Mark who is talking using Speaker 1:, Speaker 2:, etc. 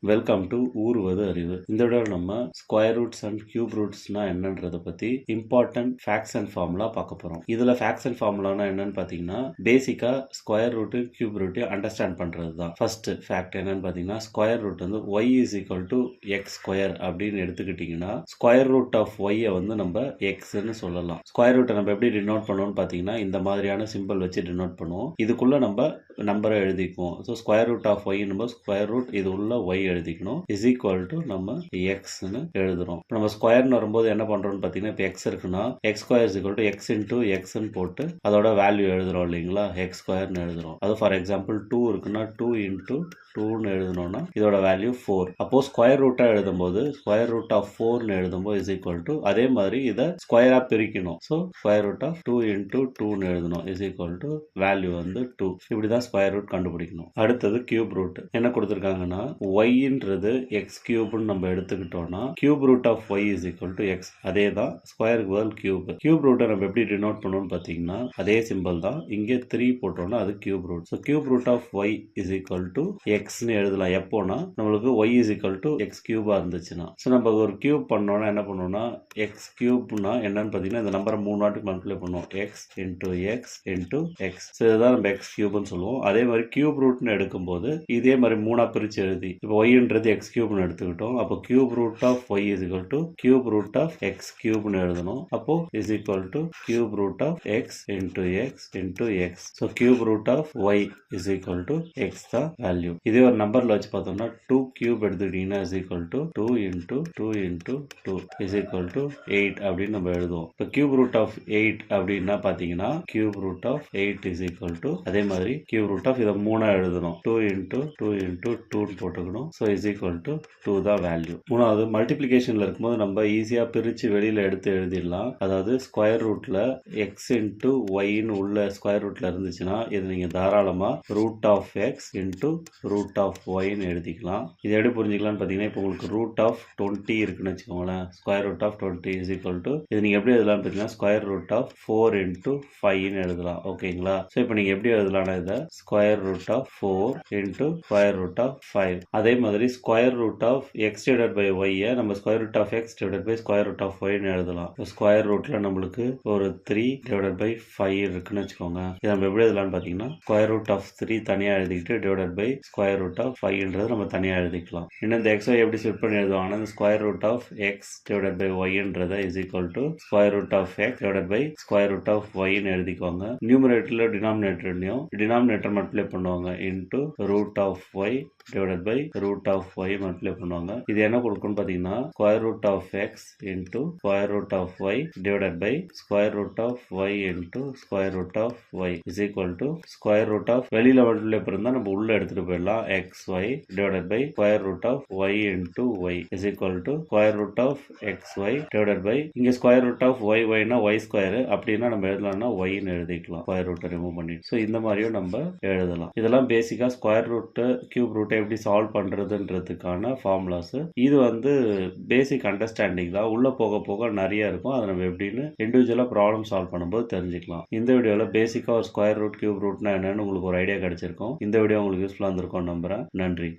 Speaker 1: Welcome to ஊறுவது அறிவு. இந்த விட நம்ம ஸ்கொயர் ரூட்ஸ் அண்ட் கியூப் ரூட்ஸ்னா என்னன்றத பத்தி இம்பார்ட்டன்ட் ஃபேக்ட்ஸ் அண்ட் ஃபார்முலா பார்க்க போறோம். இதுல ஃபேக்ட்ஸ் அண்ட் ஃபார்முலானா என்னன்னு பாத்தீங்கன்னா பேசிக்கா square root cube root understand பண்றது தான். ஃபர்ஸ்ட் ஃபேக்ட் என்னன்னு பாத்தீங்கன்னா ஸ்கொயர் ரூட் வந்து y is equal to x square அப்படின்னு எடுத்துக்கிட்டீங்கன்னா ஸ்கொயர் ரூட் ஆஃப் ஒய்யை வந்து நம்ம எக்ஸ்ன்னு சொல்லலாம். ஸ்கொயர் ரூட்டை நம்ம எப்படி டினோட் பண்ணுவோம்னு பாத்தீங்கன்னா இந்த மாதிரியான சிம்பிள் வச்சு டினோட் பண்ணுவோம். இதுக்குள்ள நம்ம நம்பரை எழுதிக்குவோம். So square root of Y நம்ம ஸ்கொயர் ரூட் இது உள்ள ஒய் எழுதிக்கணும் இஸ் ஈக்குவல் டு நம்ம எக்ஸ்ன்னு எழுதுறோம். நம்ம ஸ்கொயர்னு வரும்போது என்ன பண்றோம்னு பாத்தீங்கன்னா இப்போ எக்ஸ் இருக்குன்னா X square is equal to X into எக்ஸ்ன்னு போட்டு அதோட வேல்யூ எழுதுறோம் இல்லைங்களா, எக்ஸ் ஸ்கொயர்னு எழுதுறோம். அது ஃபார் எக்ஸாம்பிள் 2 இருக்குன்னா 2 இன்டூ 2ன்னு எழுதணும்னா இதோட வேல்யூ 4. அப்போ ஸ்கொயர் ரூட்டா எழுதும்போது ஸ்கொயர் ரூட் ஆஃப் 4ன்னு எழுதும்போது இஸ் ஈக்குவல் டு அதே மாதிரி இதை ஸ்கொயரா பிரிக்கணும். So square root of 2 into 2ன்னு எழுதணும் இஸ் ஈக்குவல் டு வேல்யூ வந்து 2. இப்படிதான் ஸ்கொயர் ரூட் கண்டுபிடிக்கணும். அடுத்தது கியூப் ரூட் என்ன கொடுத்துருக்காங்கன்னா ஒய்ன்றது எக்ஸ் கியூப்னு நம்ம எடுத்துக்கிட்டோம்னா cube root of Y is equal to x. அதே தான் ஸ்கொயருக்கு பதில் கியூப். கியூப் ரூட்டை நம்ம எப்படி டினோட் பண்ணணும்னு பார்த்தீங்கன்னா அதே சிம்பிள் தான். இங்கே 3 போட்டோம்னா அது cube root. So cube root of Y is equal to எக்ஸ்னு எழுதலாம். எப்போனா நம்மளுக்கு y is equal to x கியூபா இருந்துச்சுன்னா. ஸோ நம்ம ஒரு கியூப் பண்ணோம்னா என்ன பண்ணுவோம்னா எக்ஸ் கியூப்னா என்னன்னு பார்த்தீங்கன்னா இந்த நம்பரை 3 வாட்டிக்கு மல்டிப்ளை பண்ணுவோம். X into X into X. So இதுதான் நம்ம எக்ஸ் கியூப்னு சொல்லுவோம். அதே மாதிரி கியூப் ரூட்னு எடுக்கும்போது இதே மாதிரி 3 பிரிச்சு எழுதி இப்போ ஒய்ன்றது எக்ஸ் கியூப்னு எடுத்துக்கிட்டோம். அப்போ cube root of Y is equal to cube root of X கியூப்னு எழுதணும். அப்போ is equal to cube root of X into X into X. So cube root of Y is equal to X தான் value. இதே ஒரு நம்பர்ல வச்சு பார்த்தோம்னா 2 cube எடுத்துக்கிட்டீங்கன்னா is equal to 2 into 2 into 2 is equal to 8 அப்படின்னு நம்ம எழுதுவோம். இப்போ கியூப் ரூட் ஆஃப் 8 அப்படின்னா பார்த்தீங்கன்னா cube root of 8 is equal to அதே மாதிரி கியூப் ரூட் ஆஃப் இதை 3 எழுதணும். 2 இன்டூ 2 இன்டூ 2 போட்டுக்கணும். ஸோ இஸ் ஈக்குவல் டு 2 தான் வேல்யூ. மூணாவது மல்டிப்ளிகேஷன்ல இருக்கும்போது நம்ம ஈஸியா பிரிச்சு வெளியில எடுத்து எழுதிடலாம். அதாவது ஸ்கொயர் ரூட்ல எக்ஸ் இன்டூ ஒய்ன்னு உள்ள ஸ்கொயர் ரூட்ல இருந்துச்சுன்னா இது நீங்க தாராளமா root of X into root of ஒய்ன்னு எழுதிக்கலாம். இது எப்படி புரிஞ்சுக்கலாம்னு பார்த்தீங்கன்னா இப்போ உங்களுக்கு ரூட் ஆஃப் 20 இருக்குன்னு வச்சுக்கோங்களேன். Square root of 20 is equal to இது நீங்க எப்படி எழுதலாம் பார்த்தீங்கன்னா ஸ்கொயர் ரூட் ஆஃப் 4 இன்டூ 5ன்னு எழுதலாம். ஓகேங்களா? ஸோ இப்போ நீங்க எப்படி எழுதலாம்னா இதை square root of 4 into square root of 5. அதே மாதிரி square root of x divided by ஒய்யை நம்ம square root of x divided by square root of ஒய்ன்னு எழுதலாம். ஸ்கொயர் ரூட்ல நம்மளுக்கு ஒரு 3 டிவைடட் பை 5 இருக்குன்னு வச்சுக்கோங்க. இதை நம்ம எப்படி எழுதலாம்னு பார்த்தீங்கன்னா ஸ்கொயர் ரூட் ஆஃப் 3 தனியாக எழுதிக்கிட்டு divided by square root of 5ன்றது நம்ம தனியாக எழுதிக்கலாம். இன்னும் இந்த எக்ஸை எப்படி ஸ்ப்ளிட் பண்ணி எழுதுவாங்கன்னா இந்த square root of x divided by ஒய்ன்றதை is equal to square root of x divided by square root of ஒய்ன்னு எழுதிக்குவாங்க. நியூமரேட்டர்ல டினாமினேட்டர்லையும் டினாமினேட்டர் மல்டிப்ளை பண்ணுவாங்க into root of y divided by root of y multiply பண்ணுவாங்க. இது என்ன கொடுக்கும்னு பார்த்தீங்கன்னா square root of x into square root of y divided by square root of y into square root of y is equal to square root of வெளியில multiply பண்ணா நம்ம உள்ள எடுத்துட்டு போயிடலாம் xy divided by square root of y into y is equal to square root of xy divided by இங்க square root of y னா y square, அப்படின்னா நம்ம எழுதலாம்னா y ன்னு எழுதிக்கலாம் ஸ்கொயர் ரூட்டை ரிமூவ் பண்ணிட்டு. ஸோ இந்த மாதிரியும் நம்ம எழுதலாம். இதெல்லாம் பேசிக்கா ஸ்கொயர் ரூட் கியூப் ரூட் எப்படி சால்வ் பண்றதுன்றதுக்கான ஃபார்முலாஸ். இது வந்து பேசிக் அண்டர்ஸ்டாண்டிங் தான். உள்ள போக போக நிறைய இருக்கும். அதை நம்ம எப்படின்னு இண்டிவிஜுவலா ப்ராப்ளம் சால்வ் பண்ணும்போது தெரிஞ்சுக்கலாம். இந்த வீடியோல பேசிக்கா ஒரு ஸ்கொயர் ரூட் கியூப் ரூட்னா என்னன்னு உங்களுக்கு ஒரு ஐடியா கிடைச்சிருக்கும். இந்த வீடியோ உங்களுக்கு யூஸ்ஃபுல்லா இருந்திருக்கும் நம்புறேன். நன்றி.